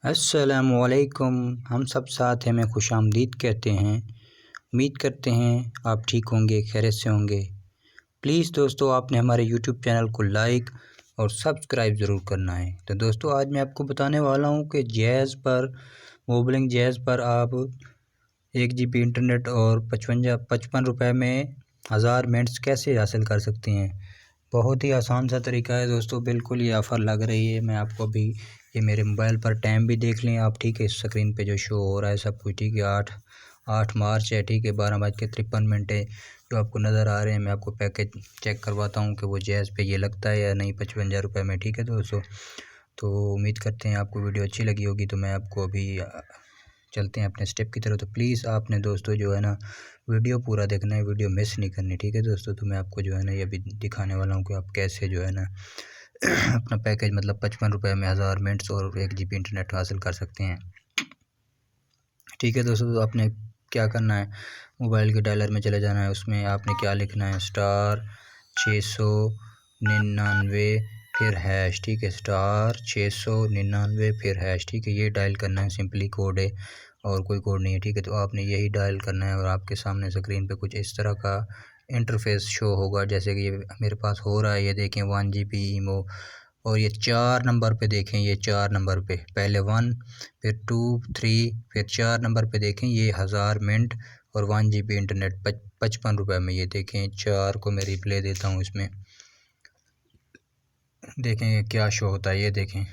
अस्सलामुअलैकुम। हम सब साथ हैं में खुशामदीद कहते हैं। उम्मीद करते हैं आप ठीक होंगे, खैरियत से होंगे। प्लीज़ दोस्तों, आपने हमारे यूट्यूब चैनल को लाइक और सब्सक्राइब ज़रूर करना है। तो दोस्तों, आज मैं आपको बताने वाला हूं कि जैज़ पर, मोबिलिंग जैज़ पर आप 1 GB इंटरनेट और 55 रुपये में 1000 मिनट्स कैसे हासिल कर सकते हैं। बहुत ही आसान सा तरीका है दोस्तों, बिल्कुल ये ऑफ़र लग रही है। मैं आपको अभी ये मेरे मोबाइल पर टाइम भी देख लें आप, ठीक है। स्क्रीन पे जो शो हो रहा है सब कुछ ठीक है। 8 मार्च है, ठीक है। 12:53 है जो आपको नज़र आ रहे हैं। मैं आपको पैकेज चेक करवाता हूँ कि वो जैज़ पे ये लगता है या नहीं 55 रुपये में, ठीक है दोस्तों। तो उम्मीद करते हैं आपको वीडियो अच्छी लगी होगी। तो मैं आपको अभी चलते हैं अपने स्टेप की तरफ। तो प्लीज़ आपने दोस्तों जो है ना वीडियो पूरा देखना है, वीडियो मिस नहीं करनी, ठीक है दोस्तों। तो मैं आपको जो है ना ये अभी दिखाने वाला हूँ कि आप कैसे जो है ना अपना पैकेज मतलब 55 रुपये में 1000 मिनट्स और 1 GB इंटरनेट हासिल कर सकते हैं, ठीक है दोस्तों। तो आपने क्या करना है, मोबाइल के डायलर में चले जाना है। उसमें आपने क्या लिखना है, *699 फिर हैश, ठीक है। *699 फिर हैश, ठीक है। ये डायल करना है, सिंपली कोड है और कोई कोड नहीं है, ठीक है। तो आपने यही डायल करना है और आपके सामने स्क्रीन पे कुछ इस तरह का इंटरफेस शो होगा, जैसे कि ये मेरे पास हो रहा है। ये देखें 1 GB ईमो, और ये 4 नंबर पे देखें, ये 4 नंबर पे पहले 1 फिर 2 3 फिर 4 नंबर पे देखें ये 1000 मिनट और 1 GB इंटरनेट 55 रुपये में। ये देखें 4 को मैं रिप्ले देता हूँ इसमें, देखें क्या शो होता है। ये देखें,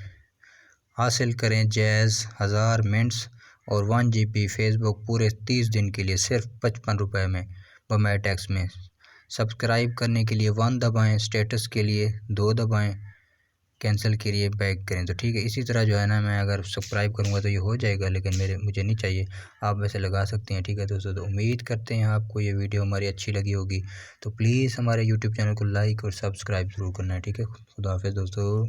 हासिल करें जैज़ 1000 मिनट्स और 1 GB फेसबुक पूरे 30 दिन के लिए सिर्फ 55 रुपये में बगैर टैक्स में। सब्सक्राइब करने के लिए 1 दबाएं, स्टेटस के लिए 2 दबाएं, कैंसिल के लिए बैक करें। तो ठीक है, इसी तरह जो है ना मैं अगर सब्सक्राइब करूँगा तो ये हो जाएगा, लेकिन मुझे नहीं चाहिए। आप वैसे लगा सकते हैं, ठीक है दोस्तों। तो उम्मीद करते हैं आपको ये वीडियो हमारी अच्छी लगी होगी। तो प्लीज़ हमारे यूट्यूब चैनल को लाइक और सब्सक्राइब ज़रूर करना है, ठीक है। खुदा हाफिज़ दोस्तों।